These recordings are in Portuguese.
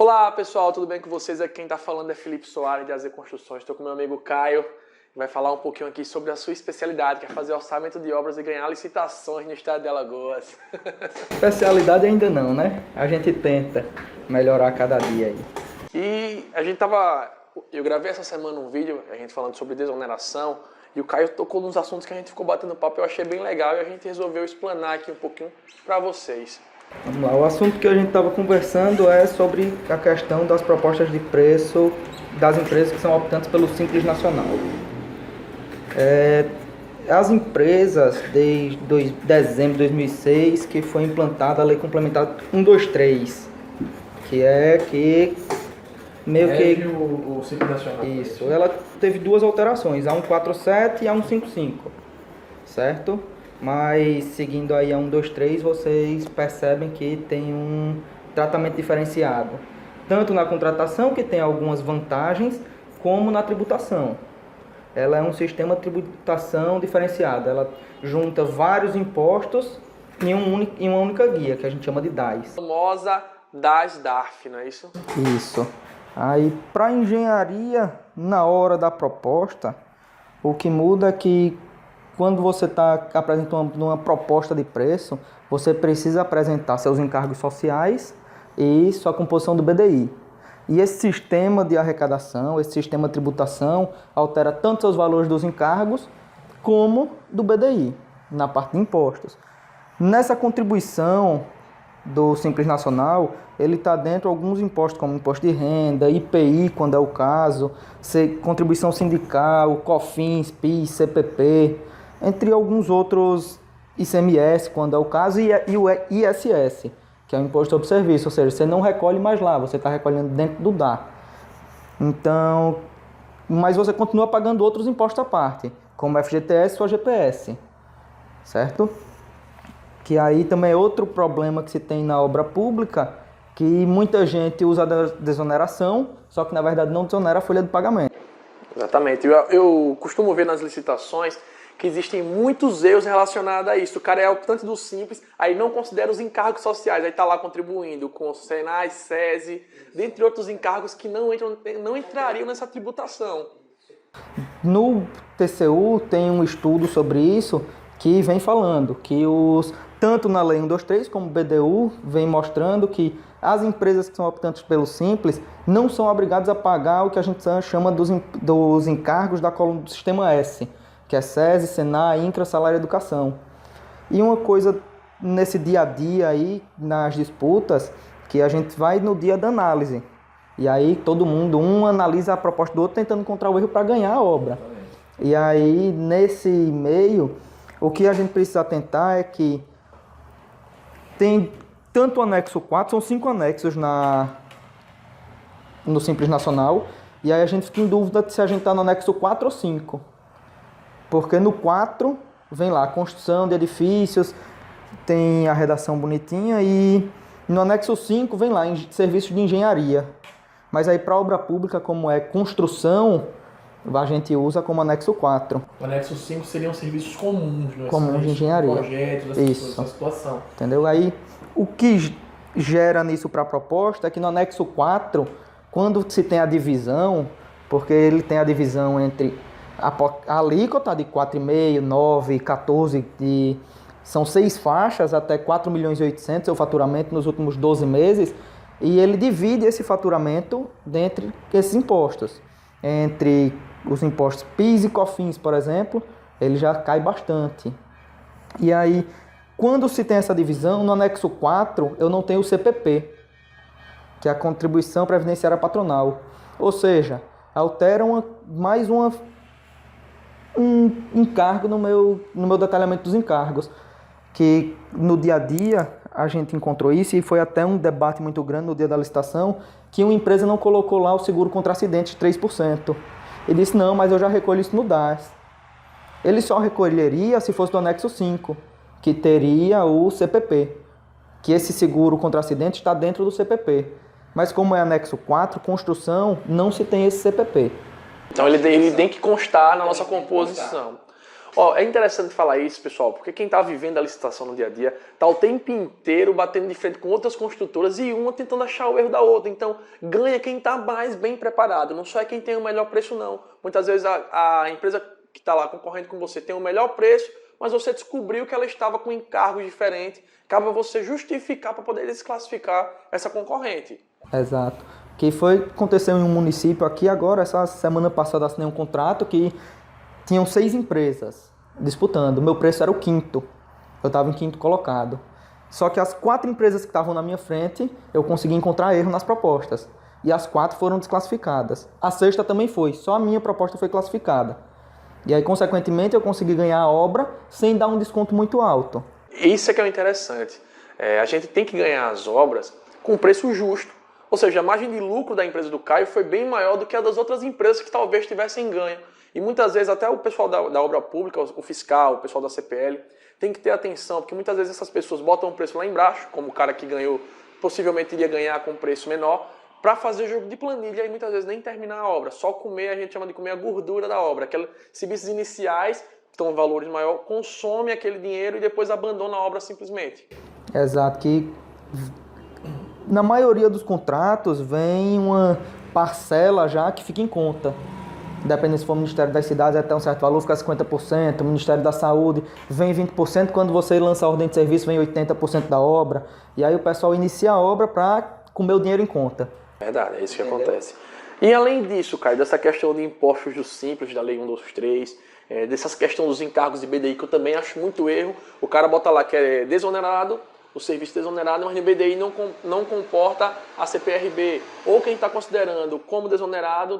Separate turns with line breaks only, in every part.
Olá pessoal, tudo bem com vocês? Aqui quem está falando é Felipe Soares de AZ Construções. Estou com meu amigo Caio, que vai falar um pouquinho aqui sobre a sua especialidade, que é fazer orçamento de obras e ganhar licitações no estado de Alagoas.
Especialidade ainda não, né? A gente tenta melhorar cada dia aí.
E eu gravei essa semana um vídeo, a gente falando sobre desoneração, e o Caio tocou nos assuntos que a gente ficou batendo papo, eu achei bem legal e a gente resolveu explanar aqui um pouquinho para vocês.
Vamos lá, o assunto que a gente estava conversando é sobre a questão das propostas de preço das empresas que são optantes pelo Simples Nacional. As empresas, desde dezembro de 2006, que foi implantada a Lei Complementar 123, que é que meio que
o Simples Nacional.
Isso, ela teve duas alterações, a 147 e a 155, certo? Mas seguindo aí a 123, vocês percebem que tem um tratamento diferenciado, tanto na contratação, que tem algumas vantagens, como na tributação. Ela é um sistema de tributação diferenciado, ela junta vários impostos em uma única guia, que a gente chama de DAS.
A famosa DAS-DARF, não é isso?
Isso. Aí, para engenharia, na hora da proposta, o que muda é que quando você está apresentando uma proposta de preço, você precisa apresentar seus encargos sociais e sua composição do BDI. E esse sistema de arrecadação, esse sistema de tributação, altera tanto os valores dos encargos como do BDI, na parte de impostos. Nessa contribuição do Simples Nacional, ele está dentro de alguns impostos, como imposto de renda, IPI, quando é o caso, contribuição sindical, COFINS, PIS, CPP, entre alguns outros, ICMS, quando é o caso, e o ISS, que é o Imposto sobre Serviço, ou seja, você não recolhe mais lá, você está recolhendo dentro do DA. Então, mas você continua pagando outros impostos à parte, como FGTS ou GPS, certo? Que aí também é outro problema que se tem na obra pública, que muita gente usa a desoneração, só que na verdade não desonera a folha de pagamento.
Exatamente. Eu costumo ver nas licitações que existem muitos erros relacionados a isso. O cara é optante do Simples, aí não considera os encargos sociais, aí está lá contribuindo com o Senai, SESI, dentre outros encargos que não entrariam nessa tributação.
No TCU tem um estudo sobre isso que vem falando que tanto na Lei 123 como o BDU vem mostrando que as empresas que são optantes pelo Simples não são obrigadas a pagar o que a gente chama dos encargos da coluna do Sistema S, que é SESI, Senai, Incra, Salário e Educação. E uma coisa nesse dia a dia aí, nas disputas, que a gente vai no dia da análise. E aí todo mundo, um analisa a proposta do outro tentando encontrar o erro para ganhar a obra. E aí, nesse meio, o que a gente precisa atentar é que tem tanto o anexo 4, são 5 anexos no Simples Nacional, e aí a gente fica em dúvida se a gente está no anexo 4 ou 5. Porque no 4 vem lá a construção de edifícios, tem a redação bonitinha, e no anexo 5 vem lá serviços de engenharia. Mas aí para obra pública, como é construção, a gente usa como anexo 4.
O anexo 5 seriam serviços comuns, não é?
Comuns de engenharia.
Projetos, essa situação.
Entendeu? Aí o que gera nisso para a proposta é que no anexo 4, quando se tem a divisão, porque ele tem a divisão entre a alíquota de 4,5, 9, 14, são 6 faixas até 4.800.000 o faturamento nos últimos 12 meses, e ele divide esse faturamento dentre esses impostos. Entre os impostos PIS e COFINS, por exemplo, ele já cai bastante. E aí, quando se tem essa divisão, no anexo 4, eu não tenho o CPP, que é a Contribuição Previdenciária Patronal. Ou seja, altera mais um encargo no meu detalhamento dos encargos, que no dia a dia a gente encontrou isso, e foi até um debate muito grande no dia da licitação, que uma empresa não colocou lá o seguro contra acidente de 3%. Ele disse, não, mas eu já recolho isso no DAS. Ele só recolheria se fosse do anexo 5, que teria o CPP, que esse seguro contra acidente está dentro do CPP. Mas como é anexo 4, construção, não se tem esse CPP.
Então ele tem que constar na nossa composição. Ó, é interessante falar isso, pessoal, porque quem está vivendo a licitação no dia a dia está o tempo inteiro batendo de frente com outras construtoras e uma tentando achar o erro da outra. Então, ganha quem está mais bem preparado, não só é quem tem o melhor preço, não. Muitas vezes a empresa que está lá concorrendo com você tem o melhor preço, mas você descobriu que ela estava com encargos diferentes. Cabe você justificar para poder desclassificar essa concorrente.
Exato. Aconteceu em um município aqui agora, essa semana passada assinei um contrato que tinham 6 empresas disputando. O meu preço era o 5º. Eu estava em 5º colocado. Só que as 4 empresas que estavam na minha frente, eu consegui encontrar erro nas propostas. E as 4 foram desclassificadas. A 6ª também foi, só a minha proposta foi classificada. E aí, consequentemente, eu consegui ganhar a obra sem dar um desconto muito alto.
Isso é que é o interessante. A gente tem que ganhar as obras com preço justo. Ou seja, a margem de lucro da empresa do Caio foi bem maior do que a das outras empresas que talvez tivessem ganho. E muitas vezes até o pessoal da obra pública, o fiscal, o pessoal da CPL, tem que ter atenção, porque muitas vezes essas pessoas botam o preço lá embaixo, como o cara que ganhou, possivelmente iria ganhar com um preço menor, para fazer jogo de planilha e muitas vezes nem terminar a obra, só comer, a gente chama de comer a gordura da obra, aqueles serviços iniciais, que estão em valores maiores, consome aquele dinheiro e depois abandona a obra simplesmente.
Exato, que na maioria dos contratos vem uma parcela já que fica em conta. Dependendo se for o Ministério das Cidades, até um certo valor, fica 50%, o Ministério da Saúde vem 20%, quando você lança a ordem de serviço vem 80% da obra, e aí o pessoal inicia a obra para comer o dinheiro em conta.
Verdade, é isso que acontece. E além disso, Caio, dessa questão de impostos do Simples, da Lei 123, dessas questões dos encargos de BDI, que eu também acho muito erro, o cara bota lá que é desonerado, o serviço desonerado, mas no BDI não comporta a CPRB. Ou quem está considerando como desonerado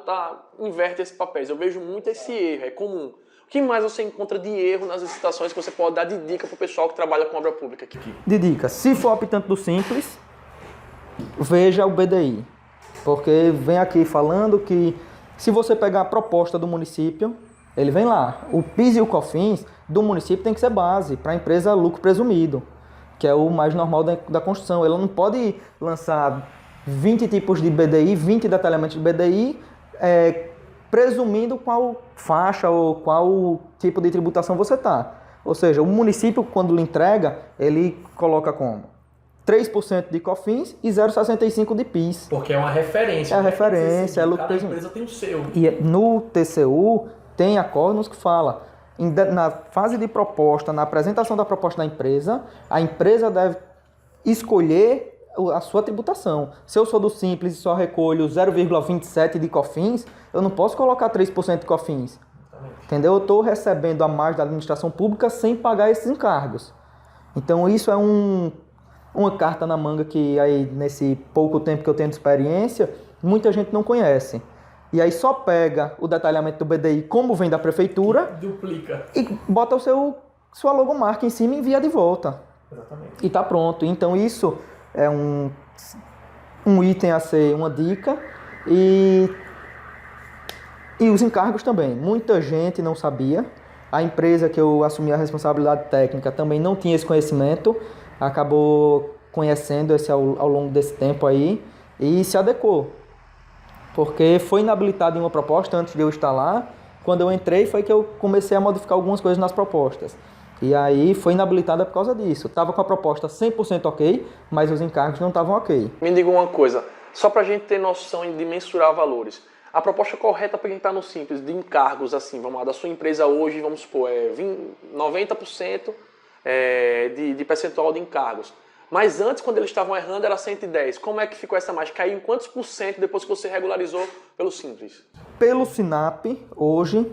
inverte esses papéis. Eu vejo muito esse erro, é comum. O que mais você encontra de erro nas licitações que você pode dar de dica para o pessoal que trabalha com obra pública aqui?
De dica, se for optante do Simples, veja o BDI. Porque vem aqui falando que se você pegar a proposta do município, ele vem lá. O PIS e o COFINS do município tem que ser base para a empresa lucro presumido, que é o mais normal da construção. Ela não pode lançar 20 tipos de BDI, 20 detalhamentos de BDI, presumindo qual faixa ou qual tipo de tributação você está. Ou seja, o município, quando lhe entrega, ele coloca como? 3% de COFINS e 0,65% de PIS.
Porque é uma referência.
É a referência, é lucro
cada
presumido.
empresa tem o seu.
E no TCU tem acordos que fala, na fase de proposta, na apresentação da proposta da empresa, a empresa deve escolher a sua tributação. Se eu sou do Simples e só recolho 0,27% de COFINS, eu não posso colocar 3% de COFINS. Entendeu? Eu estou recebendo a margem da administração pública sem pagar esses encargos. Então isso é uma carta na manga que aí, nesse pouco tempo que eu tenho de experiência, muita gente não conhece. E aí só pega o detalhamento do BDI como vem da prefeitura,
duplica
e bota sua logomarca em cima e envia de volta.
Exatamente.
E tá pronto. Então isso é um item a ser uma dica. E os encargos também. Muita gente não sabia. A empresa que eu assumi a responsabilidade técnica também não tinha esse conhecimento. Acabou conhecendo ao longo desse tempo aí e se adequou. Porque foi inabilitado em uma proposta antes de eu estar lá. Quando eu entrei foi que eu comecei a modificar algumas coisas nas propostas. E aí foi inabilitada por causa disso. Estava com a proposta 100% ok, mas os encargos não estavam ok.
Me diga uma coisa, só para a gente ter noção de mensurar valores. A proposta correta para quem está no Simples, de encargos, assim, vamos lá, da sua empresa hoje, vamos supor, 90% de percentual de encargos. Mas antes, quando eles estavam errando, era 110. Como é que ficou essa margem? Caiu em quantos por cento depois que você regularizou pelo Simples?
Pelo SINAP, hoje,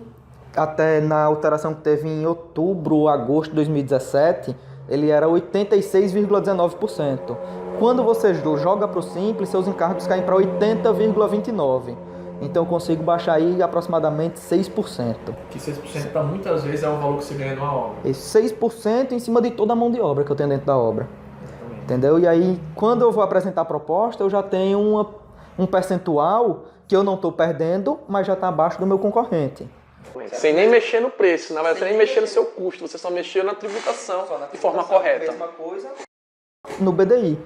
até na alteração que teve em outubro ou agosto de 2017, ele era 86,19%. Quando você joga para o Simples, seus encargos caem para 80,29%. Então eu consigo baixar aí aproximadamente 6%.
Que 6% para muitas vezes é o valor que você ganha numa obra.
Esse 6% em cima de toda a mão de obra que eu tenho dentro da obra. Exatamente. Entendeu? E aí, quando eu vou apresentar a proposta, eu já tenho um percentual que eu não estou perdendo, mas já está abaixo do meu concorrente.
Sem nem mexer no preço, na verdade, sem nem mexer no seu custo, você só mexeu na tributação de forma correta.
No BDI.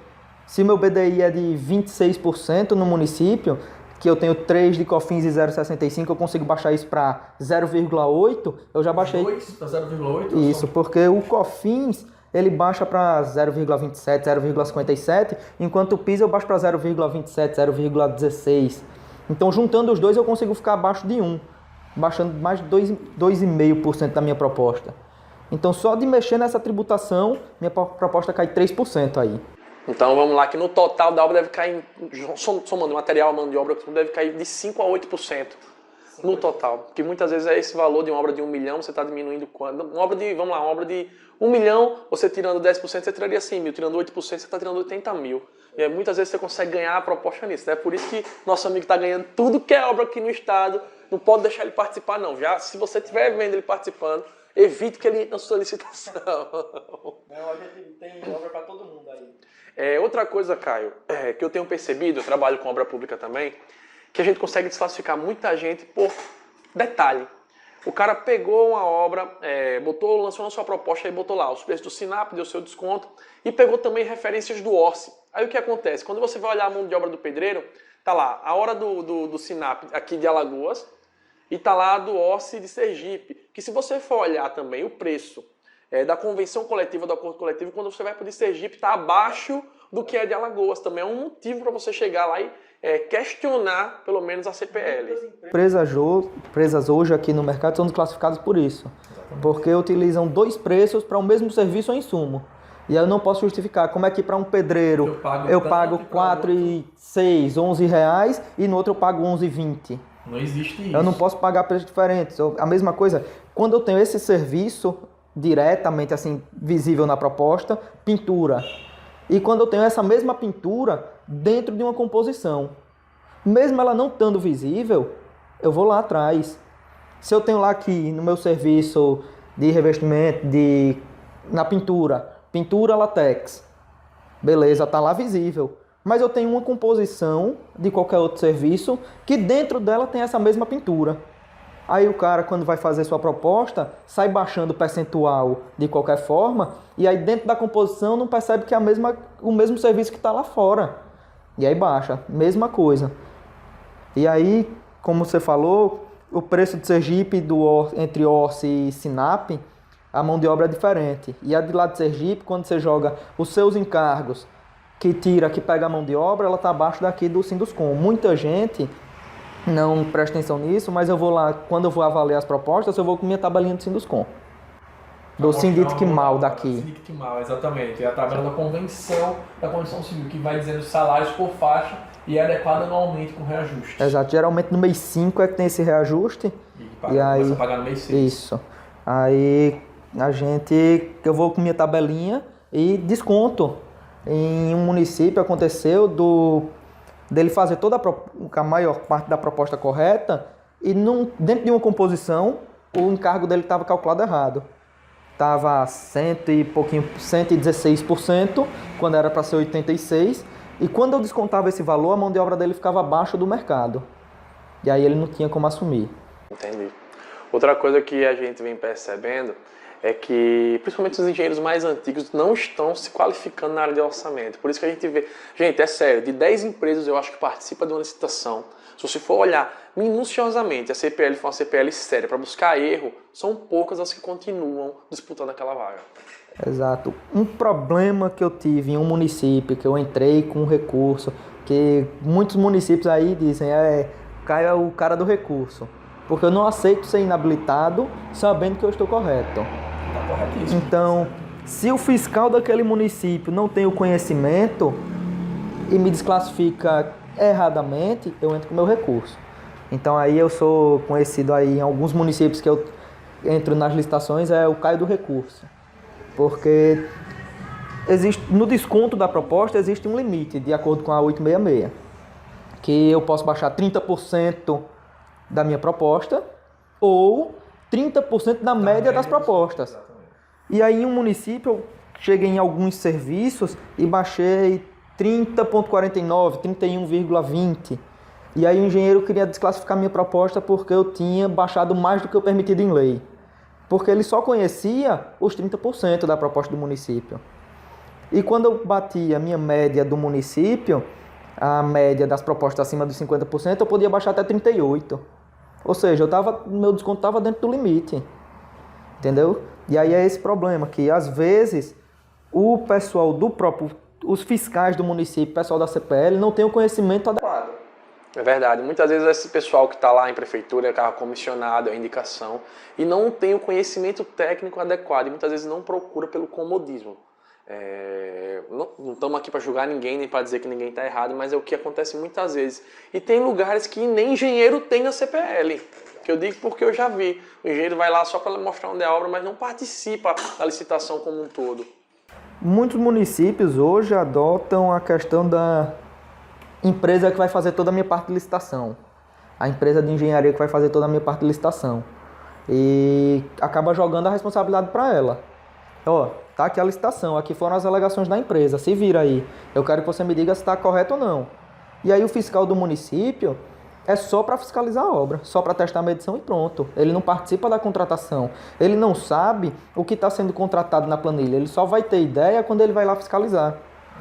Se meu BDI é de 26% no município, que eu tenho 3 de COFINS e 0,65, eu consigo baixar isso para 0,8, eu já baixei...
2 para 0,8?
Isso, porque o COFINS, ele baixa para 0,27, 0,57, enquanto o PIS eu baixo para 0,27, 0,16. Então, juntando os dois, eu consigo ficar abaixo de 1, baixando mais de 2,5% da minha proposta. Então, só de mexer nessa tributação, minha proposta cai 3% aí.
Então vamos lá, que no total da obra deve cair, somando material, mão de obra, deve cair de 5 a 8% no total. Que muitas vezes é esse valor de uma obra de 1 milhão, você está diminuindo quando? Uma obra de 1 milhão, você tirando 10%, você tiraria 100 mil, tirando 8%, você está tirando 80 mil. E aí, muitas vezes você consegue ganhar a proposta nisso. É por isso que nosso amigo está ganhando tudo que é obra aqui no estado, não pode deixar ele participar não. Já se você estiver vendo ele participando, evite que ele entre na sua licitação.
Não, a gente tem obra para todo mundo aí.
Outra coisa, Caio, que eu tenho percebido, eu trabalho com obra pública também, que a gente consegue desclassificar muita gente por detalhe. O cara pegou uma obra, lançou na sua proposta e botou lá os preços do SINAP, deu seu desconto e pegou também referências do ORCE. Aí o que acontece? Quando você vai olhar a mão de obra do pedreiro, tá lá a hora do SINAP aqui de Alagoas e tá lá do ORCE de Sergipe, que se você for olhar também o preço da convenção coletiva, do acordo coletivo, quando você vai para o de Sergipe, está abaixo do que é de Alagoas. Também é um motivo para você chegar lá e questionar, pelo menos, a CPL.
Empresas hoje aqui no mercado são desclassificadas por isso. Porque utilizam 2 preços para o mesmo serviço ou insumo. E aí eu não posso justificar. Como é que para um pedreiro eu pago 4,6, 11 reais e no outro eu pago 11,20?
Não existe isso.
Eu não posso pagar preços diferentes. A mesma coisa, quando eu tenho esse serviço diretamente assim visível na proposta, pintura. E quando eu tenho essa mesma pintura dentro de uma composição, mesmo ela não estando visível, eu vou lá atrás. Se eu tenho lá aqui no meu serviço de revestimento, na pintura latex, beleza, tá lá visível. Mas eu tenho uma composição de qualquer outro serviço que dentro dela tem essa mesma pintura. Aí o cara, quando vai fazer sua proposta, sai baixando o percentual de qualquer forma, e aí dentro da composição não percebe que é o mesmo serviço que está lá fora. E aí baixa, mesma coisa. E aí, como você falou, o preço de Sergipe entre ORCE e SINAP, a mão de obra é diferente. E a de lá de Sergipe, quando você joga os seus encargos, que pega a mão de obra, ela está abaixo daqui do Sinduscom. Muita gente não presta atenção nisso, mas eu vou lá, quando eu vou avaliar as propostas, eu vou com minha tabelinha do Sinduscom. Do Sindictmal daqui.
Sindicmal, exatamente. É a tabela da convenção civil, que vai dizendo salários por faixa e é adequada anualmente com reajuste.
Exato. Geralmente no mês 5 é que tem esse reajuste.
E aí começa a pagar no mês 6.
Isso. Aí eu vou com minha tabelinha e desconto. Em um município aconteceu dele fazer a maior parte da proposta correta e dentro de uma composição o encargo dele estava calculado errado. Estava 116%, quando era para ser 86%, e quando eu descontava esse valor, a mão de obra dele ficava abaixo do mercado. E aí ele não tinha como assumir.
Entendi. Outra coisa que a gente vem percebendo é que, principalmente os engenheiros mais antigos, não estão se qualificando na área de orçamento. Por isso que a gente vê... Gente, é sério, de 10 empresas eu acho que participa de uma licitação, se você for olhar minuciosamente, a CPL for uma CPL séria, para buscar erro, são poucas as que continuam disputando aquela vaga.
Exato. Um problema que eu tive em um município, que eu entrei com um recurso, que muitos municípios aí dizem, Caio é o cara do recurso. Porque eu não aceito ser inabilitado sabendo que eu estou correto. Então, se o fiscal daquele município não tem o conhecimento e me desclassifica erradamente, eu entro com o meu recurso. Então aí eu sou conhecido aí em alguns municípios que eu entro nas licitações, é o Caio do recurso. Porque no desconto da proposta existe um limite, de acordo com a 866, que eu posso baixar 30% da minha proposta ou 30% da média das propostas.
Exatamente.
E aí em um município eu cheguei em alguns serviços e baixei 30,49, 31,20. E aí o engenheiro queria desclassificar minha proposta porque eu tinha baixado mais do que o permitido em lei. Porque ele só conhecia os 30% da proposta do município. E quando eu bati a minha média do município, a média das propostas acima dos 50%, eu podia baixar até 38%. Ou seja, meu desconto estava dentro do limite. Entendeu? E aí é esse problema, que às vezes o pessoal do próprio, os fiscais do município, o pessoal da CPL, não tem o conhecimento adequado.
É verdade. Muitas vezes esse pessoal que está lá em prefeitura, carro comissionado, é indicação, e não tem o conhecimento técnico adequado, e muitas vezes não procura pelo comodismo. Não estamos aqui para julgar ninguém, nem para dizer que ninguém está errado, mas é o que acontece muitas vezes. E tem lugares que nem engenheiro tem na CPL. Que eu digo porque eu já vi. O engenheiro vai lá só para mostrar onde é a obra, mas não participa da licitação como um todo.
Muitos municípios hoje adotam a questão da empresa que vai fazer toda a minha parte de licitação. A empresa de engenharia que vai fazer toda a minha parte de licitação. E acaba jogando a responsabilidade para ela. Ó, tá aqui a licitação, aqui foram as alegações da empresa, se vira aí. Eu quero que você me diga se está correto ou não. E aí o fiscal do município é só para fiscalizar a obra, só para testar a medição e pronto. Ele não participa da contratação. Ele não sabe o que está sendo contratado na planilha. Ele só vai ter ideia quando ele vai lá fiscalizar.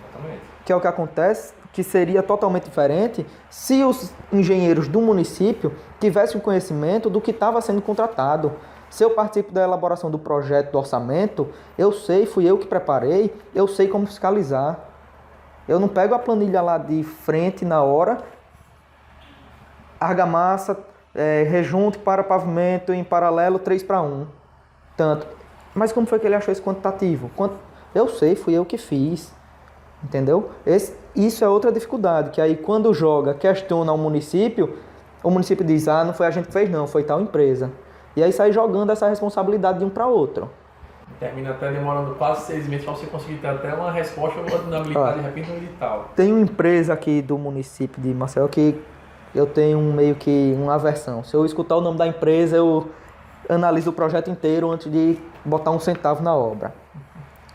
Exatamente.
Que é o que acontece, que seria totalmente diferente se os engenheiros do município tivessem o conhecimento do que estava sendo contratado. Se eu participo da elaboração do projeto, do orçamento, eu sei, fui eu que preparei, eu sei como fiscalizar. Eu não pego a planilha lá de frente na hora, argamassa, rejunte para pavimento em paralelo 3:1. Tanto. Mas como foi que ele achou esse quantitativo? Eu sei, fui eu que fiz. Entendeu? Isso é outra dificuldade, que aí quando joga, questiona o município diz, não foi a gente que fez não, foi tal empresa. E aí sai jogando essa responsabilidade de um para outro.
Termina até demorando quase 6 meses para você conseguir ter até uma resposta ou uma habilidade de repente no edital.
Tem uma empresa aqui do município de Maceió que eu tenho meio que uma aversão. Se eu escutar o nome da empresa, eu analiso o projeto inteiro antes de botar um centavo na obra.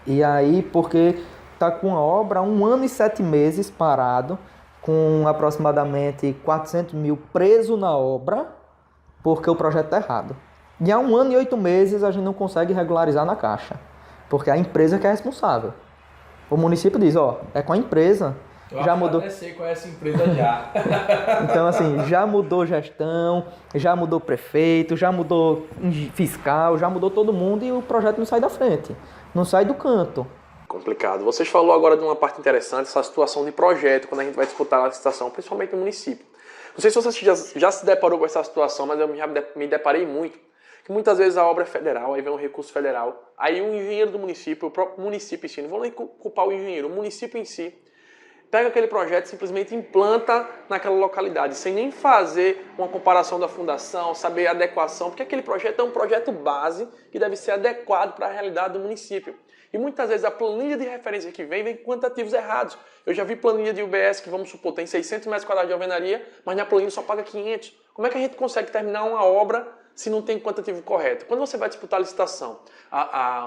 E aí, porque está com a obra há 1 ano e 7 meses parado, com aproximadamente 400 mil preso na obra, porque o projeto está errado. E há 1 ano e 8 meses a gente não consegue regularizar na Caixa, porque é a empresa que é responsável. O município diz, é com a empresa.
Eu
já mudou.
até sei qual é essa empresa já.
Então, assim, já mudou gestão, já mudou prefeito, já mudou fiscal, já mudou todo mundo e o projeto não sai da frente, não sai do canto.
Complicado. Vocês falou agora de uma parte interessante, essa situação de projeto, quando a gente vai disputar a licitação, principalmente no município. Não sei se você já se deparou com essa situação, mas eu já me deparei muito. Que muitas vezes a obra é federal, aí vem um recurso federal, aí o engenheiro do município, o próprio município em si, não vou nem culpar o engenheiro, o município em si, pega aquele projeto e simplesmente implanta naquela localidade, sem nem fazer uma comparação da fundação, saber a adequação, porque aquele projeto é um projeto base que deve ser adequado para a realidade do município. E muitas vezes a planilha de referência que vem com quantitativos errados. Eu já vi planilha de UBS que, vamos supor, tem 600 metros quadrados de alvenaria, mas na planilha só paga 500. Como é que a gente consegue terminar uma obra se não tem quantitativo correto? Quando você vai disputar a licitação,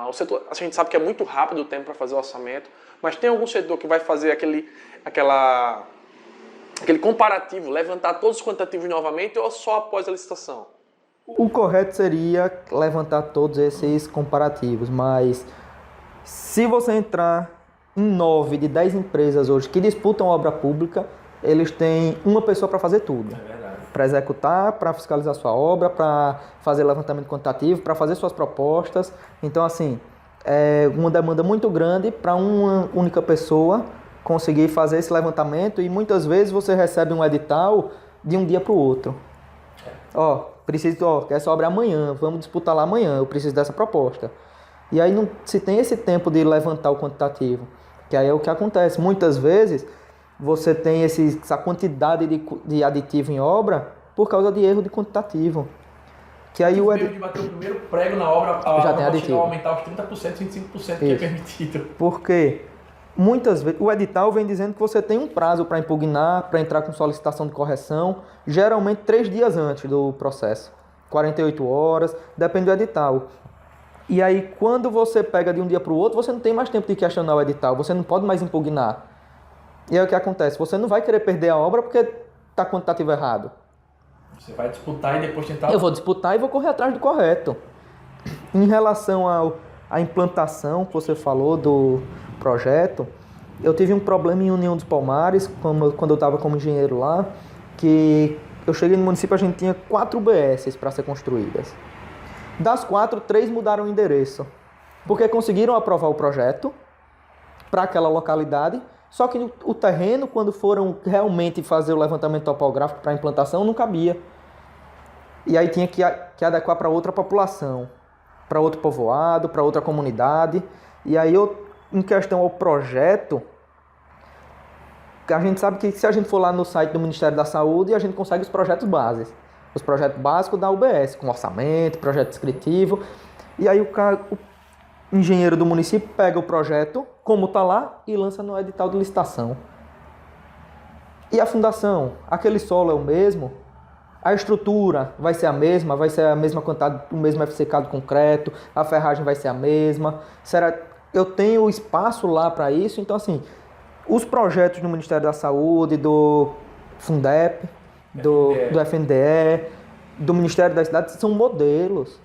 o setor, a gente sabe que é muito rápido o tempo para fazer o orçamento, mas tem algum setor que vai fazer aquele comparativo, levantar todos os quantitativos novamente ou só após a licitação?
O correto seria levantar todos esses comparativos, mas se você entrar em 9 de 10 empresas hoje que disputam obra pública, eles têm uma pessoa para fazer tudo.
É verdade.
Para executar, para fiscalizar sua obra, para fazer levantamento quantitativo, para fazer suas propostas. Então, assim, é uma demanda muito grande para uma única pessoa conseguir fazer esse levantamento e muitas vezes você recebe um edital de um dia para o outro. Essa obra é amanhã, vamos disputar lá amanhã, eu preciso dessa proposta. E aí não se tem esse tempo de levantar o quantitativo, que aí é o que acontece. Muitas vezes você tem essa quantidade de aditivo em obra por causa de erro de quantitativo. Que aí
de bater o primeiro prego na obra,
já tem aditivo.
Aumentar os 30%, 25% que é permitido.
Porque muitas vezes o edital vem dizendo que você tem um prazo para impugnar, para entrar com solicitação de correção, geralmente 3 dias antes do processo. 48 horas, depende do edital. E aí, quando você pega de um dia para o outro, você não tem mais tempo de questionar o edital, você não pode mais impugnar. E aí o que acontece? Você não vai querer perder a obra porque está quantitativo errado.
Você vai disputar e depois tentar...
Eu vou disputar e vou correr atrás do correto. Em relação à implantação que você falou do projeto, eu tive um problema em União dos Palmares, quando eu estava como engenheiro lá, que eu cheguei no município, a gente tinha 4 UBSs para ser construídas. Das 4, 3 mudaram o endereço, porque conseguiram aprovar o projeto para aquela localidade, só que o terreno, quando foram realmente fazer o levantamento topográfico para a implantação, não cabia. E aí tinha que adequar para outra população, para outro povoado, para outra comunidade. E aí, em questão ao projeto, a gente sabe que se a gente for lá no site do Ministério da Saúde, a gente consegue os projetos básicos. Os projetos básicos da UBS, com orçamento, projeto descritivo. E aí o engenheiro do município pega o projeto, como está lá, e lança no edital de licitação. E a fundação? Aquele solo é o mesmo? A estrutura vai ser a mesma quantidade, o mesmo FCK do concreto, a ferragem vai ser a mesma. Eu tenho espaço lá para isso? Então, assim, os projetos do Ministério da Saúde, do Fundep, do FNDE, do Ministério das Cidades, são modelos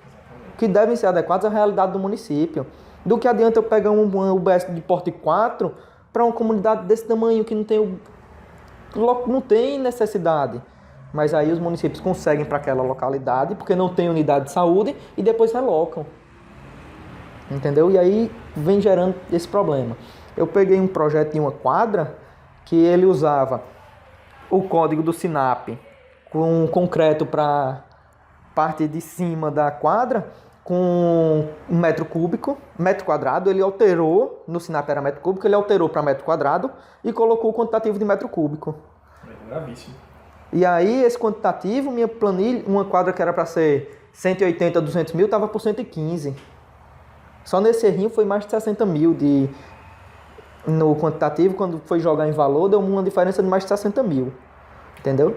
que devem ser adequados à realidade do município. Do que adianta eu pegar um UBS de porte 4 para uma comunidade desse tamanho que não tem necessidade. Mas aí os municípios conseguem para aquela localidade, porque não tem unidade de saúde, e depois relocam. Entendeu? E aí vem gerando esse problema. Eu peguei um projeto de uma quadra que ele usava o código do SINAP com concreto para parte de cima da quadra, com metro quadrado, ele alterou, no SINAP era metro cúbico, ele alterou para metro quadrado e colocou o quantitativo de metro cúbico.
É gravíssimo.
E aí, esse quantitativo, minha planilha, uma quadra que era para ser 180, 200 mil, estava por 115. Só nesse errinho foi mais de 60 mil no quantitativo. Quando foi jogar em valor, deu uma diferença de mais de 60 mil. Entendeu?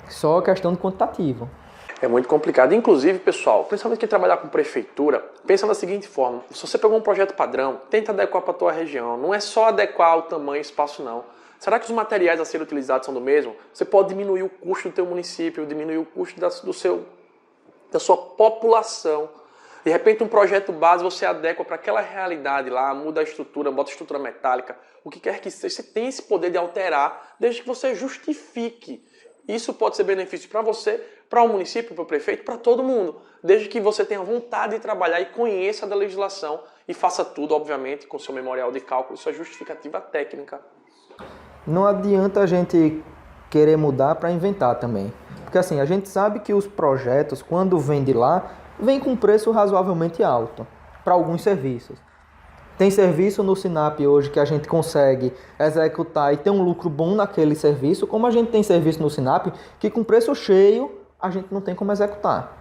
Só questão de quantitativo.
É muito complicado. Inclusive, pessoal, principalmente quem trabalhar com prefeitura, pensa da seguinte forma. Se você pegou um projeto padrão, tenta adequar para a tua região. Não é só adequar o tamanho e espaço, não. Será que os materiais a serem utilizados são do mesmo? Você pode diminuir o custo do teu município, diminuir o custo da sua população. De repente, um projeto base você adequa para aquela realidade lá, muda a estrutura, bota estrutura metálica, o que quer que seja. Você tem esse poder de alterar, desde que você justifique. Isso pode ser benefício para você, para o município, para o prefeito, para todo mundo. Desde que você tenha vontade de trabalhar e conheça da legislação e faça tudo, obviamente, com seu memorial de cálculo, sua justificativa técnica.
Não adianta a gente querer mudar para inventar também. Porque assim, a gente sabe que os projetos, quando vêm de lá, vêm com preço razoavelmente alto para alguns serviços. Tem serviço no SINAP hoje que a gente consegue executar e ter um lucro bom naquele serviço, como a gente tem serviço no SINAP que com preço cheio a gente não tem como executar.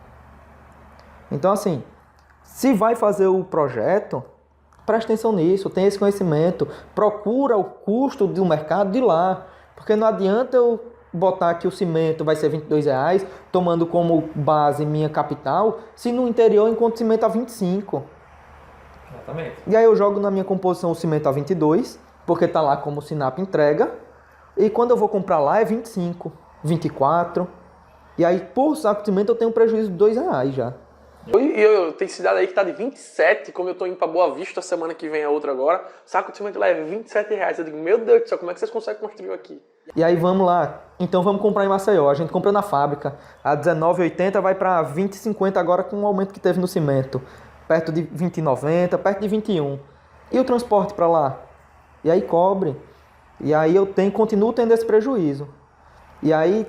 Então assim, se vai fazer o projeto, preste atenção nisso, tenha esse conhecimento, procura o custo do mercado de lá, porque não adianta eu botar que o cimento vai ser R$22, tomando como base minha capital, se no interior eu encontro cimento a 25.
Exatamente.
E aí eu jogo na minha composição o cimento a 22, porque tá lá como o SINAP entrega, e quando eu vou comprar lá é 25, 24, e aí por saco de cimento eu tenho um prejuízo de R$2 já.
E tem cidade aí que tá de 27, como eu tô indo pra Boa Vista, semana que vem a outra agora, saco de cimento lá é R$27. Eu digo, meu Deus do céu, como é que vocês conseguem construir aqui?
E aí vamos lá, então vamos comprar em Maceió, a gente compra na fábrica, a R$19,80 vai para R$20,50 agora com o aumento que teve no cimento, perto de R$20,90, perto de R$21. E o transporte para lá? E aí cobre, e aí eu continuo tendo esse prejuízo. E aí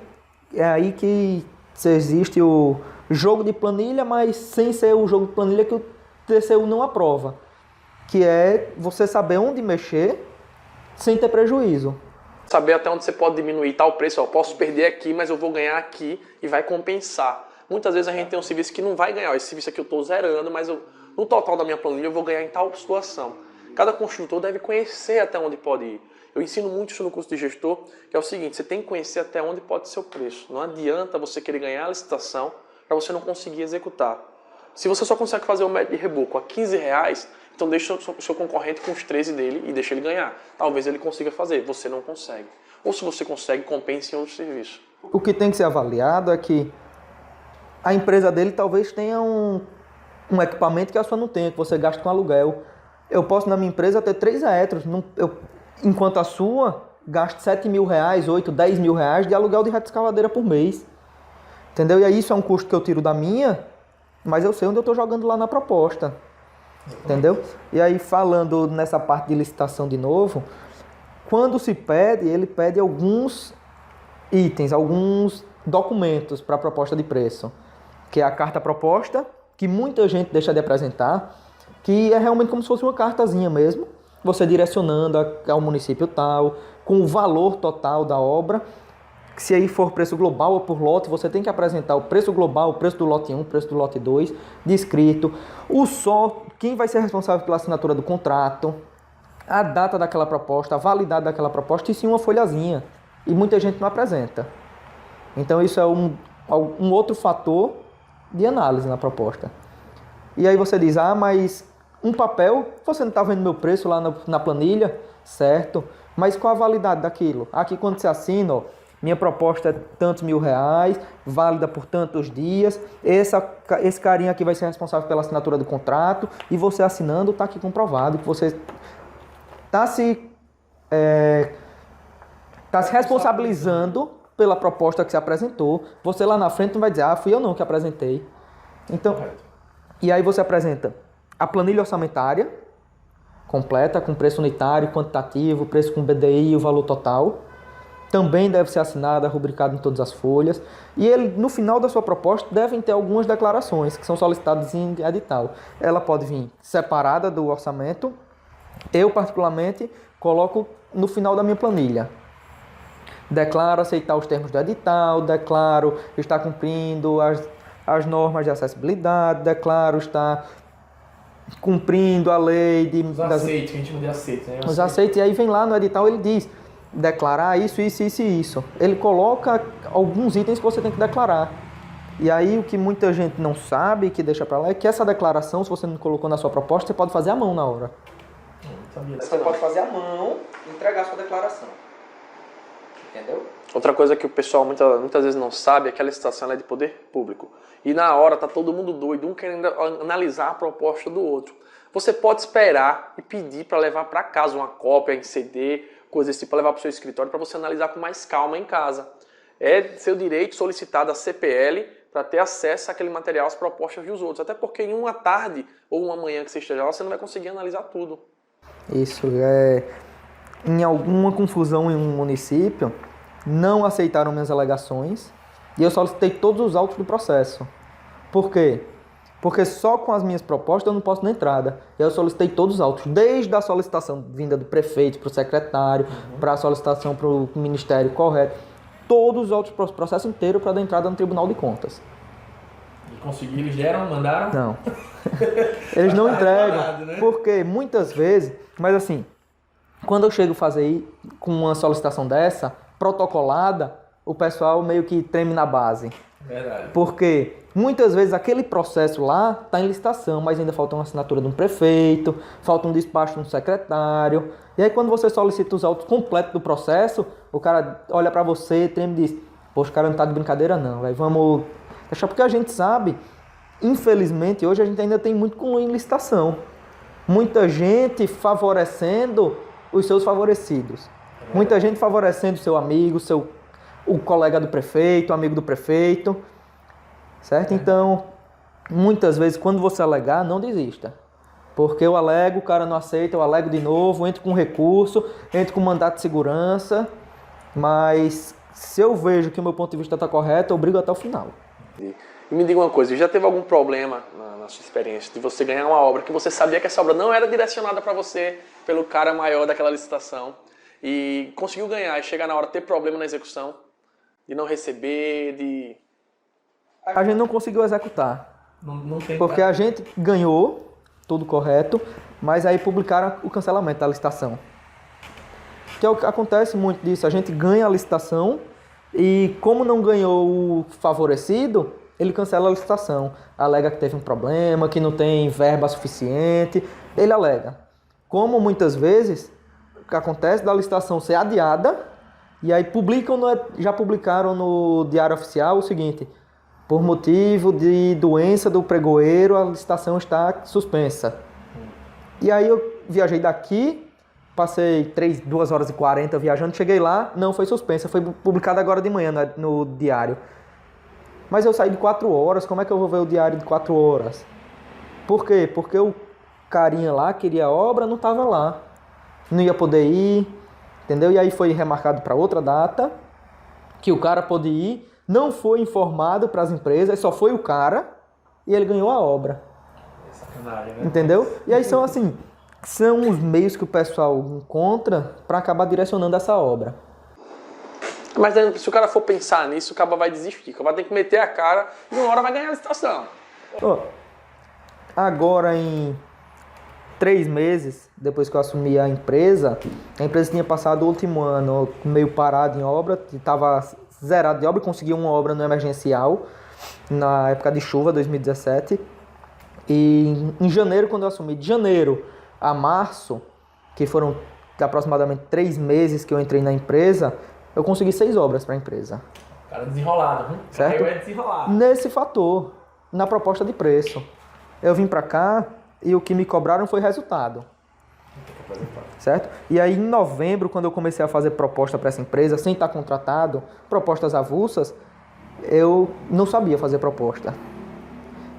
é aí que existe o jogo de planilha, mas sem ser o jogo de planilha que o TCU não aprova, que é você saber onde mexer sem ter prejuízo.
Saber até onde você pode diminuir tal preço, eu posso perder aqui, mas eu vou ganhar aqui e vai compensar. Muitas vezes a gente tem um serviço que não vai ganhar, esse serviço aqui eu estou zerando, mas no total da minha planilha eu vou ganhar em tal situação. Cada construtor deve conhecer até onde pode ir. Eu ensino muito isso no curso de gestor, que é o seguinte, você tem que conhecer até onde pode ser o preço. Não adianta você querer ganhar a licitação para você não conseguir executar. Se você só consegue fazer um metro de reboco a R$15, então deixa o seu concorrente com os 13 dele e deixa ele ganhar. Talvez ele consiga fazer, você não consegue. Ou se você consegue, compense em outro serviço.
O que tem que ser avaliado é que a empresa dele talvez tenha um equipamento que a sua não tenha, que você gasta com aluguel. Eu posso na minha empresa ter 3 eletros, enquanto a sua gaste 7 mil reais, 8, 10 mil reais de aluguel de retroescavadeira por mês. Entendeu? E aí isso é um custo que eu tiro da minha, mas eu sei onde eu estou jogando lá na proposta. Entendeu? E aí, falando nessa parte de licitação de novo, quando se pede, ele pede alguns itens, alguns documentos para a proposta de preço, que é a carta proposta, que muita gente deixa de apresentar, que é realmente como se fosse uma cartazinha mesmo, você direcionando ao município tal, com o valor total da obra. Se aí for preço global ou por lote, você tem que apresentar o preço global, o preço do lote 1, o preço do lote 2, descrito, quem vai ser responsável pela assinatura do contrato, a data daquela proposta, a validade daquela proposta e sim uma folhazinha. E muita gente não apresenta. Então isso é um outro fator de análise na proposta. E aí você diz, mas um papel, você não está vendo meu preço lá na planilha, certo? Mas qual a validade daquilo? Aqui quando você assina, ó, minha proposta é tantos mil reais, válida por tantos dias, esse carinha aqui vai ser responsável pela assinatura do contrato, e você assinando está aqui comprovado que você está se responsabilizando pela proposta que você apresentou. Você lá na frente não vai dizer, fui eu não que apresentei. Então, e aí você apresenta a planilha orçamentária completa, com preço unitário, quantitativo, preço com BDI e o valor total. Também deve ser assinada, rubricada em todas as folhas. E ele, no final da sua proposta, devem ter algumas declarações que são solicitadas em edital. Ela pode vir separada do orçamento. Eu, particularmente, coloco no final da minha planilha. Declaro aceitar os termos do edital, declaro estar cumprindo as normas de acessibilidade, declaro estar cumprindo a lei de...
Os aceites, que a gente chama de aceites, né?
Os aceites, e aí vem lá no edital, ele diz... declarar isso, isso, isso e isso. Ele coloca alguns itens que você tem que declarar. E aí o que muita gente não sabe, que deixa pra lá, é que essa declaração, se você não colocou na sua proposta, você pode fazer à mão na hora. Você pode fazer à mão e entregar a sua declaração. Entendeu?
Outra coisa que o pessoal muitas vezes não sabe é que a licitação é de poder público. E na hora tá todo mundo doido, um querendo analisar a proposta do outro. Você pode esperar e pedir para levar para casa uma cópia em CD, coisa desse tipo, para levar para o seu escritório para você analisar com mais calma em casa. É seu direito solicitar da CPL para ter acesso àquele material, às propostas dos outros. Até porque em uma tarde ou uma manhã que você esteja lá, você não vai conseguir analisar tudo.
Isso, em alguma confusão em um município, não aceitaram minhas alegações e eu solicitei todos os autos do processo. Por quê? Porque só com as minhas propostas eu não posso dar entrada. Eu solicitei todos os autos, desde a solicitação vinda do prefeito para o secretário, para a solicitação para o ministério correto, todos os autos, o processo inteiro para dar entrada no Tribunal de Contas.
E conseguiram, eles deram, mandaram?
Não. Eles não entregam,
parado, né?
porque muitas vezes, mas assim, quando eu chego a fazer com uma solicitação dessa, protocolada, o pessoal meio que treme na base.
Verdade.
Porque muitas vezes aquele processo lá está em licitação, mas ainda falta uma assinatura de um prefeito, falta um despacho de um secretário. E aí quando você solicita os autos completos do processo, o cara olha para você, treme e diz, poxa, o cara não tá de brincadeira não, véio. Vamos deixar, porque a gente sabe, infelizmente hoje a gente ainda tem muito com licitação. Muita gente favorecendo os seus favorecidos. Muita gente favorecendo o seu amigo, o colega do prefeito, o amigo do prefeito, certo? Então, muitas vezes, quando você alegar, não desista. Porque eu alego, o cara não aceita, eu alego de novo, entro com recurso, entro com mandato de segurança, mas se eu vejo que o meu ponto de vista está correto, eu brigo até o final.
E me diga uma coisa, já teve algum problema na sua experiência de você ganhar uma obra que você sabia que essa obra não era direcionada para você pelo cara maior daquela licitação e conseguiu ganhar e chegar na hora ter problema na execução? De não receber,
A gente não conseguiu executar.
Não tem
porque a gente ganhou, tudo correto, mas aí publicaram o cancelamento da licitação. Que é o que acontece muito disso, a gente ganha a licitação e como não ganhou o favorecido, ele cancela a licitação. Alega que teve um problema, que não tem verba suficiente, ele alega. Como muitas vezes, o que acontece da licitação ser adiada, e aí já publicaram no Diário Oficial o seguinte, por motivo de doença do pregoeiro, a licitação está suspensa. E aí eu viajei daqui passei 2 horas e 40 viajando, cheguei lá, não foi suspensa, foi publicado agora de manhã no diário. Mas eu saí de 4 horas, como é que eu vou ver o diário de 4 horas? Por quê? Porque o carinha lá queria obra, não estava lá. Não ia poder ir, entendeu? E aí foi remarcado para outra data, que o cara pôde ir, não foi informado para as empresas, só foi o cara e ele ganhou a obra.
Sacanagem, né?
Entendeu? E aí são assim, são os meios que o pessoal encontra para acabar direcionando essa obra.
Mas aí, se o cara for pensar nisso, o cara vai desistir. O cara vai ter que meter a cara e uma hora vai ganhar a licitação.
Ó, agora em 3 meses, depois que eu assumi a empresa tinha passado o último ano meio parado em obra, estava zerado de obra, consegui uma obra no emergencial, na época de chuva, 2017. E em janeiro, quando eu assumi, de janeiro a março, que foram aproximadamente 3 meses que eu entrei na empresa, eu consegui 6 obras para a empresa.
Cara desenrolado, viu?
Certo?
É desenrolado.
Nesse fator, na proposta de preço. Eu vim para cá e o que me cobraram foi resultado. Certo? E aí em novembro, quando eu comecei a fazer proposta para essa empresa, sem estar contratado, propostas avulsas, eu não sabia fazer proposta.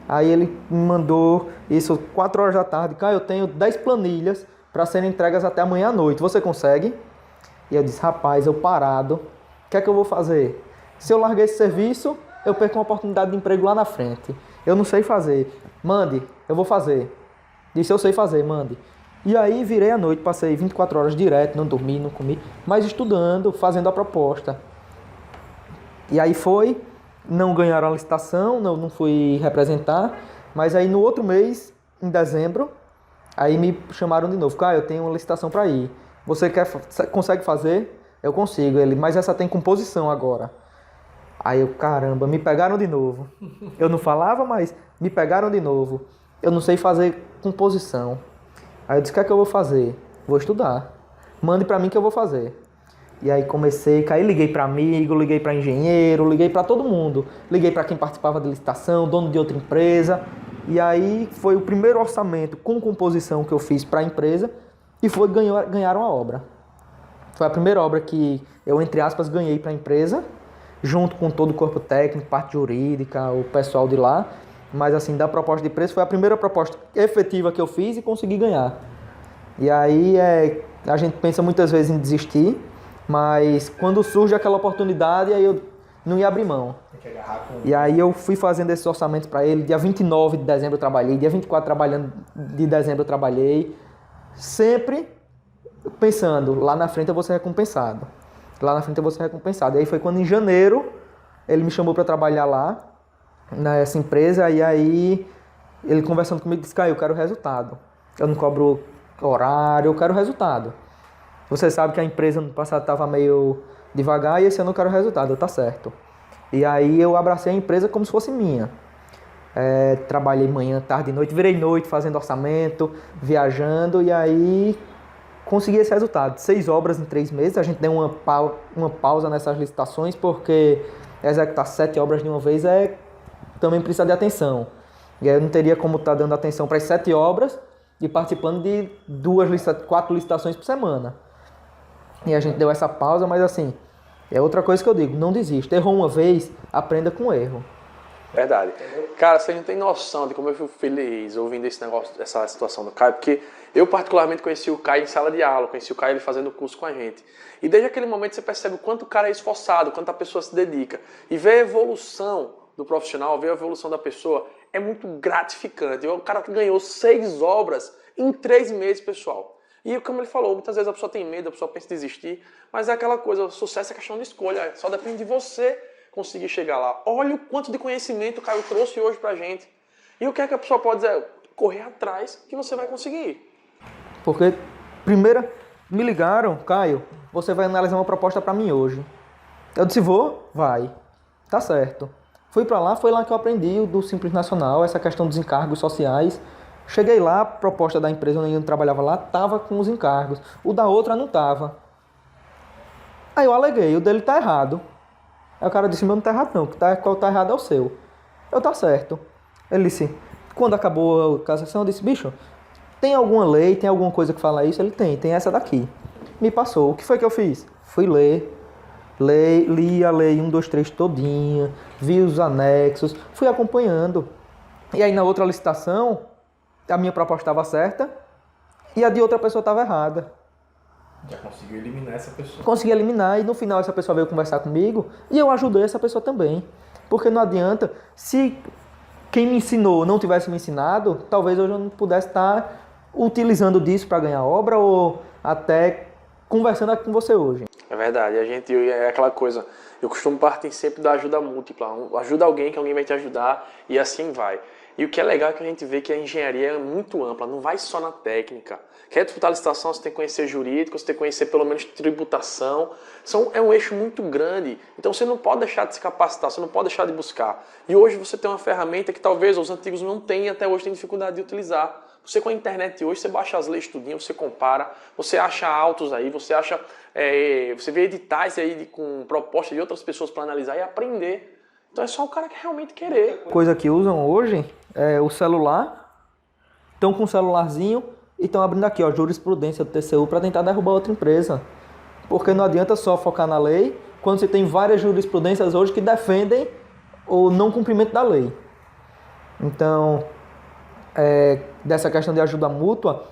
Aí ele me mandou isso 4 horas da tarde. Cara, eu tenho 10 planilhas para serem entregas até amanhã à noite. Você consegue? E eu disse, rapaz, eu parado, o que é que eu vou fazer? Se eu larguei esse serviço, eu perco uma oportunidade de emprego lá na frente. Eu não sei fazer. Mande, eu vou fazer. Disse, eu sei fazer, mande. E aí virei à noite, passei 24 horas direto, não dormi, não comi, mas estudando, fazendo a proposta. E aí foi, não ganharam a licitação, não fui representar, mas aí no outro mês, em dezembro, aí me chamaram de novo. Cara, eu tenho uma licitação para ir. Você consegue fazer? Eu consigo. Ele, mas essa tem composição agora. Aí eu, caramba, me pegaram de novo. Eu não falava, mas me pegaram de novo. Eu não sei fazer composição. Aí eu disse, o que é que eu vou fazer? Vou estudar. Mande para mim que eu vou fazer. E aí comecei, aí liguei para amigo, liguei para engenheiro, liguei para todo mundo. Liguei para quem participava da licitação, dono de outra empresa. E aí foi o primeiro orçamento com composição que eu fiz para a empresa e ganharam a obra. Foi a primeira obra que eu, entre aspas, ganhei para a empresa, junto com todo o corpo técnico, parte jurídica, o pessoal de lá. Mas assim, da proposta de preço, foi a primeira proposta efetiva que eu fiz e consegui ganhar. E aí a gente pensa muitas vezes em desistir, mas quando surge aquela oportunidade, aí eu não ia abrir mão.
Tem que agarrar com...
E aí eu fui fazendo esses orçamentos para ele. Dia 29 de dezembro eu trabalhei, dia 24 de dezembro eu trabalhei. Sempre pensando, lá na frente eu vou ser recompensado. Lá na frente eu vou ser recompensado. E aí foi quando em janeiro ele me chamou para trabalhar lá, nessa empresa, e aí ele conversando comigo disse, eu quero resultado. Eu não cobro horário, eu quero resultado. Você sabe que a empresa no passado estava meio devagar e esse ano eu quero resultado, tá certo. E aí eu abracei a empresa como se fosse minha. Trabalhei manhã, tarde e noite, virei noite fazendo orçamento, viajando, e aí consegui esse resultado. 6 obras em 3 meses, a gente deu uma pausa nessas licitações, porque executar 7 obras de uma vez também precisa de atenção. E aí eu não teria como estar dando atenção para as 7 obras e participando de 4 licitações por semana. E a gente deu essa pausa, mas assim, é outra coisa que eu digo, não desista. Errou uma vez, aprenda com o erro.
Verdade. Cara, você não tem noção de como eu fico feliz ouvindo esse negócio, essa situação do Caio, porque eu particularmente conheci o Caio em sala de aula, conheci o Caio ele fazendo curso com a gente. E desde aquele momento você percebe o quanto o cara é esforçado, quanto a pessoa se dedica. E ver a evolução do profissional, ver a evolução da pessoa, é muito gratificante. O cara ganhou 6 obras em 3 meses, pessoal. E como ele falou, muitas vezes a pessoa tem medo, a pessoa pensa em desistir, mas é aquela coisa, o sucesso é questão de escolha, só depende de você conseguir chegar lá. Olha o quanto de conhecimento o Caio trouxe hoje pra gente. E o que é que a pessoa pode dizer? Correr atrás que você vai conseguir.
Porque, primeiro, me ligaram, Caio, você vai analisar uma proposta pra mim hoje. Eu disse, vou? Vai. Tá certo. Fui pra lá, foi lá que eu aprendi do Simples Nacional, essa questão dos encargos sociais. Cheguei lá, a proposta da empresa onde eu trabalhava lá, tava com os encargos. O da outra não tava. Aí eu aleguei, o dele tá errado. Aí o cara disse, meu não tá errado não, qual tá errado é o seu. Eu, tá certo. Ele disse, quando acabou a cassação, eu disse, bicho, Tem alguma lei, tem alguma coisa que fala isso? Ele tem essa daqui. Me passou. O que foi que eu fiz? Fui li a lei 1, 2, 3 todinha, vi os anexos, fui acompanhando. E aí na outra licitação, a minha proposta estava certa e a de outra pessoa estava errada.
Já conseguiu eliminar essa pessoa.
Consegui eliminar e no final essa pessoa veio conversar comigo e eu ajudei essa pessoa também. Porque não adianta, se quem me ensinou não tivesse me ensinado, talvez eu já não pudesse estar utilizando disso para ganhar obra ou até conversando aqui com você hoje.
É verdade, é aquela coisa, eu costumo partir sempre da ajuda múltipla, ajuda alguém que alguém vai te ajudar e assim vai. E o que é legal é que a gente vê que a engenharia é muito ampla, não vai só na técnica. Quer disputar a licitação, você tem que conhecer jurídico, você tem que conhecer pelo menos tributação. É um eixo muito grande, então você não pode deixar de se capacitar, você não pode deixar de buscar. E hoje você tem uma ferramenta que talvez os antigos não tenham, até hoje tem dificuldade de utilizar. Você com a internet hoje, você baixa as leis tudinho, você compara, você acha autos aí, você vê editais aí com propostas de outras pessoas para analisar e aprender. Então é só o cara que realmente querer.
Coisa que usam hoje é o celular, estão com um celularzinho e estão abrindo aqui, ó, jurisprudência do TCU para tentar derrubar outra empresa. Porque não adianta só focar na lei, quando você tem várias jurisprudências hoje que defendem o não cumprimento da lei. Então, dessa questão de ajuda mútua,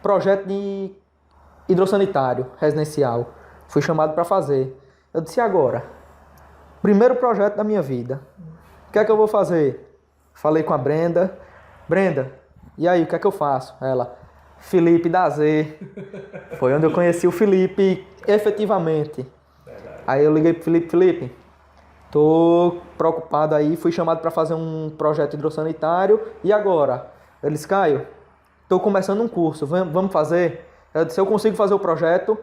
projeto de hidrossanitário residencial, fui chamado para fazer. Eu disse, agora, primeiro projeto da minha vida, o que é que eu vou fazer? Falei com a Brenda, e aí, o que é que eu faço? Ela, Felipe da Z. Foi onde eu conheci o Felipe efetivamente. Aí eu liguei pro Felipe, tô preocupado aí, fui chamado para fazer um projeto hidrossanitário, e agora? Ele disse, Caio, tô começando um curso, vamos fazer? Eu disse, eu consigo fazer o projeto?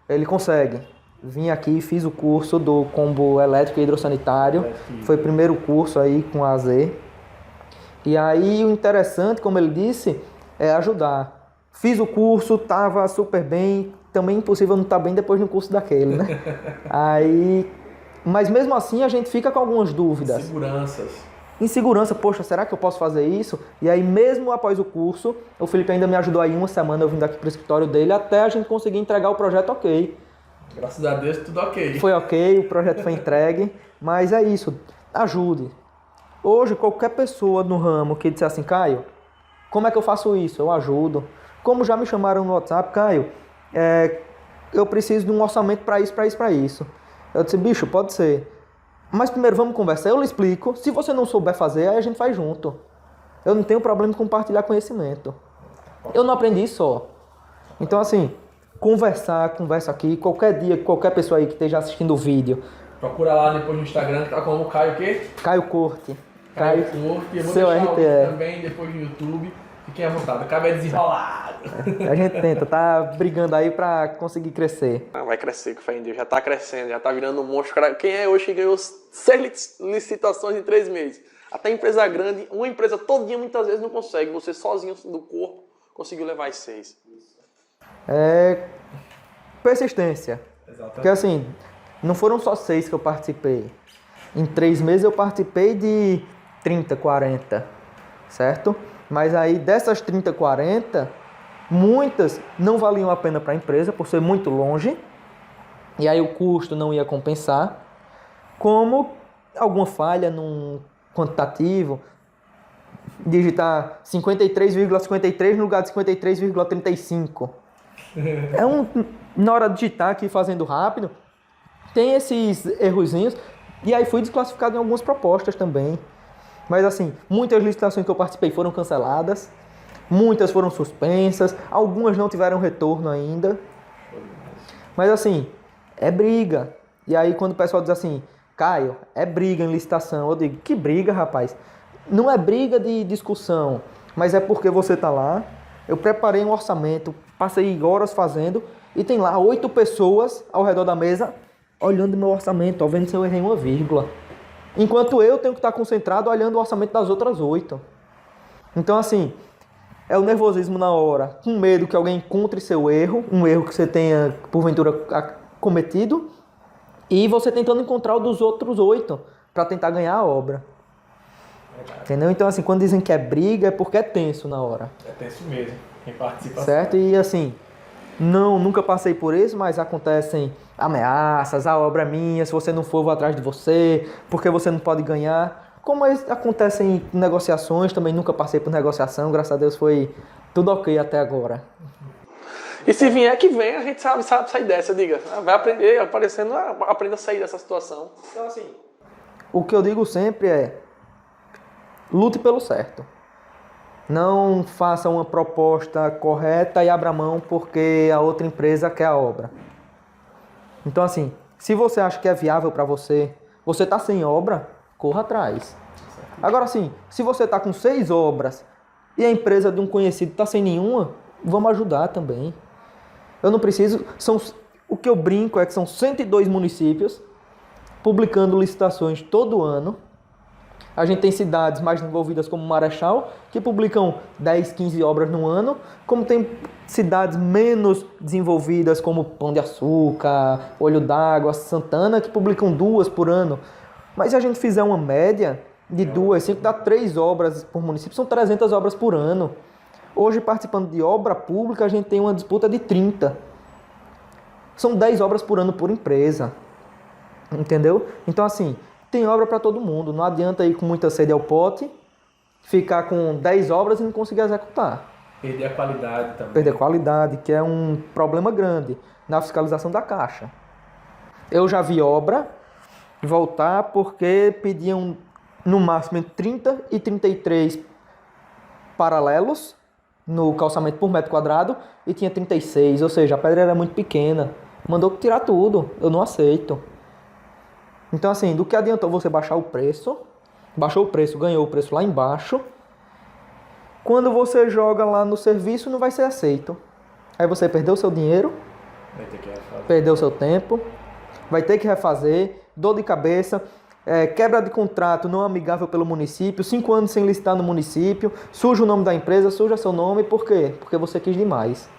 Ele consegue. Vim aqui, fiz o curso do combo elétrico e hidrossanitário, foi o primeiro curso aí com a AZ. E aí o interessante, como ele disse, é ajudar. Fiz o curso, tava super bem, também impossível não estar bem depois de um curso daquele, né? Mas mesmo assim a gente fica com algumas dúvidas. Insegurança, poxa, será que eu posso fazer isso? E aí mesmo após o curso, o Felipe ainda me ajudou aí uma semana, eu vim daqui para o escritório dele, até a gente conseguir entregar o projeto ok.
Graças a Deus, tudo ok.
Foi ok, o projeto foi entregue, mas é isso, ajude. Hoje, qualquer pessoa no ramo que disser assim, Caio, como é que eu faço isso? Eu ajudo. Como já me chamaram no WhatsApp, Caio, eu preciso de um orçamento para isso. Eu disse, bicho, pode ser. Mas primeiro vamos conversar, eu lhe explico. Se você não souber fazer, aí a gente faz junto. Eu não tenho problema em compartilhar conhecimento. Eu não aprendi só. Então, assim, conversa aqui, qualquer dia, qualquer pessoa aí que esteja assistindo o vídeo.
Procura lá depois no Instagram, que tá como Caio o quê?
Caio Corte.
Caio Corte. Eu vou
seu
deixar
RTE.
também depois no YouTube. Fiquem à vontade, o Caio é desenrolado.
A gente tenta, tá brigando aí pra conseguir crescer.
Vai crescer, com fé em Deus. Já tá crescendo, já tá virando um monstro. Quem é hoje que ganhou 6 licitações em 3 meses? Até empresa grande, uma empresa todinha muitas vezes não consegue. Você sozinho do corpo conseguiu levar as 6.
Persistência.
Exatamente.
Porque assim, não foram só 6 que eu participei. Em 3 meses eu participei de 30, 40, certo? Mas aí dessas 30, 40, muitas não valiam a pena para a empresa por ser muito longe. E aí o custo não ia compensar. Como alguma falha num quantitativo, digitar 53,53 no lugar de 53,35. Na hora de digitar aqui fazendo rápido, tem esses errozinhos. E aí fui desclassificado em algumas propostas também. Mas assim, muitas licitações que eu participei foram canceladas, muitas foram suspensas, algumas não tiveram retorno ainda. Mas assim, é briga. E aí quando o pessoal diz assim, Caio, é briga em licitação, eu digo, que briga, rapaz? Não é briga de discussão, mas é porque você tá lá, eu preparei um orçamento, passei horas fazendo, e tem lá 8 pessoas ao redor da mesa, olhando meu orçamento, ó, vendo se eu errei uma vírgula. Enquanto eu tenho que estar concentrado olhando o orçamento das outras 8. Então, assim, é o nervosismo na hora, com medo que alguém encontre seu erro, um erro que você tenha, porventura, cometido, e você tentando encontrar o dos outros 8 para tentar ganhar a obra. Entendeu? Então, assim, quando dizem que é briga, é porque é tenso na hora.
É tenso mesmo. Quem participa
Certo? E, assim, nunca passei por isso, mas acontecem ameaças, a obra é minha, se você não for, eu vou atrás de você, porque você não pode ganhar. Como acontecem negociações, também nunca passei por negociação, graças a Deus foi tudo ok até agora.
E se vier que vem, a gente sabe sair dessa, diga. Vai aprender, aparecendo, aprenda a sair dessa situação. Então, assim...
O que eu digo sempre é, lute pelo certo. Não faça uma proposta correta e abra mão porque a outra empresa quer a obra. Então, assim, se você acha que é viável para você, você está sem obra, corra atrás. Agora, assim, se você está com 6 obras e a empresa de um conhecido está sem nenhuma, vamos ajudar também. Eu não preciso... O que eu brinco é que são 102 municípios publicando licitações todo ano. A gente tem cidades mais desenvolvidas como Marechal, que publicam 10, 15 obras no ano, como tem cidades menos desenvolvidas como Pão de Açúcar, Olho d'Água, Santana, que publicam 2 por ano. Mas se a gente fizer uma média de 2, 5, dá 3 obras por município, são 300 obras por ano. Hoje, participando de obra pública, a gente tem uma disputa de 30. São 10 obras por ano por empresa. Entendeu? Então, assim, tem obra para todo mundo. Não adianta ir com muita sede ao pote, ficar com 10 obras e não conseguir executar.
Perder a qualidade também.
Perder a qualidade, que é um problema grande na fiscalização da Caixa. Eu já vi obra voltar porque pediam no máximo entre 30 e 33 paralelos no calçamento por metro quadrado e tinha 36, ou seja, a pedra era muito pequena. Mandou tirar tudo, eu não aceito. Então, assim, do que adiantou você baixar o preço? Baixou o preço, ganhou o preço lá embaixo. Quando você joga lá no serviço, não vai ser aceito. Aí você perdeu o seu dinheiro,
Vai ter que refazer.
perdeu o seu tempo, vai ter que refazer, dor de cabeça, quebra de contrato não amigável pelo município, 5 anos sem licitar no município, suja o nome da empresa, suja seu nome, por quê? Porque você quis demais.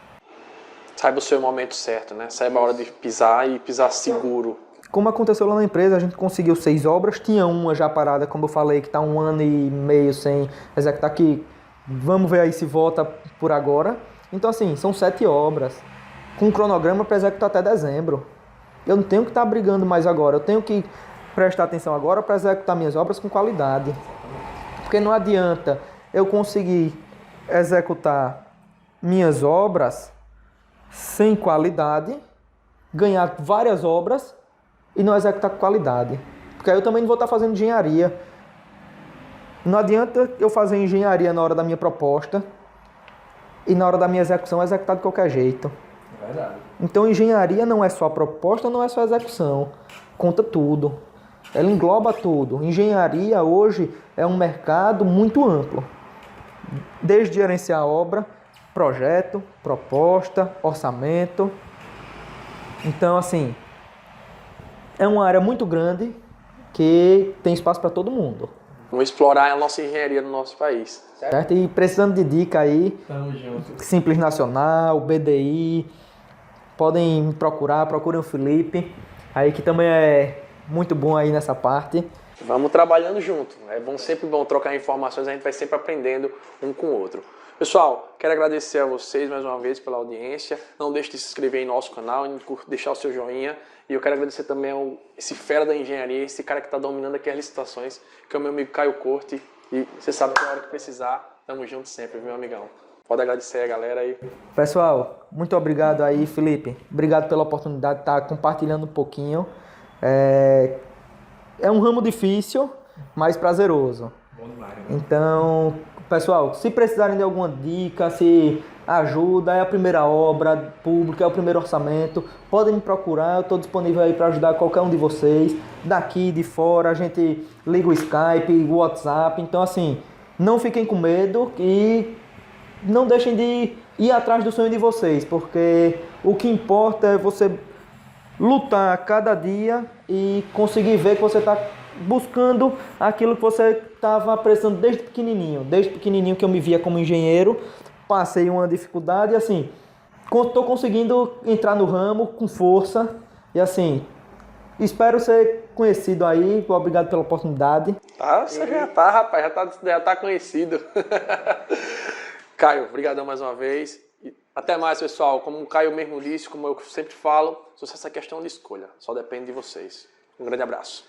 Saiba o seu momento certo, né? Saiba a hora de pisar e pisar seguro.
Como aconteceu lá na empresa, a gente conseguiu 6 obras, tinha uma já parada, como eu falei, que está 1 ano e meio sem executar, que vamos ver aí se volta por agora. Então, assim, são 7 obras, com um cronograma para executar até dezembro. Eu não tenho que estar brigando mais agora, eu tenho que prestar atenção agora para executar minhas obras com qualidade. Porque não adianta eu conseguir executar minhas obras sem qualidade, ganhar várias obras e não executar com qualidade. Porque aí eu também não vou estar fazendo engenharia. Não adianta eu fazer engenharia na hora da minha proposta e na hora da minha execução executar de qualquer jeito.
É verdade.
Então engenharia não é só a proposta, não é só a execução. Conta tudo. Ela engloba tudo. Engenharia hoje é um mercado muito amplo. Desde gerenciar a obra, projeto, proposta, orçamento. Então, assim, é uma área muito grande que tem espaço para todo mundo.
Vamos explorar a nossa engenharia no nosso país.
Certo? E precisando de dica aí,
Tamo junto.
Simples Nacional, BDI, podem me procurar, procurem o Felipe, aí que também é muito bom aí nessa parte.
Vamos trabalhando junto. É sempre bom trocar informações, a gente vai sempre aprendendo um com o outro. Pessoal, quero agradecer a vocês mais uma vez pela audiência. Não deixe de se inscrever em nosso canal, deixar o seu joinha. E eu quero agradecer também ao esse fera da engenharia, esse cara que está dominando aqui as licitações, que é o meu amigo Caio Corte. E você sabe que na hora que precisar, tamo junto sempre, meu amigão. Pode agradecer a galera aí.
Pessoal, muito obrigado aí, Felipe. Obrigado pela oportunidade de estar compartilhando um pouquinho. É um ramo difícil, mas prazeroso.
Bom demais, né?
Então, pessoal, se precisarem de alguma dica, se ajuda, é a primeira obra pública, é o primeiro orçamento, podem me procurar, eu estou disponível aí para ajudar qualquer um de vocês, daqui, de fora, a gente liga o Skype, o WhatsApp, então assim, não fiquem com medo e não deixem de ir atrás do sonho de vocês, porque o que importa é você lutar cada dia e conseguir ver que você está buscando aquilo que você estava precisando desde pequenininho que eu me via como engenheiro, passei uma dificuldade e assim, estou conseguindo entrar no ramo com força e assim, Espero ser conhecido aí, obrigado pela oportunidade.
Tá, você já tá, rapaz, já tá conhecido. Caio, obrigadão mais uma vez. E até mais, pessoal. Como o Caio mesmo disse, como eu sempre falo, sucesso é questão de escolha. Só depende de vocês. Um grande abraço.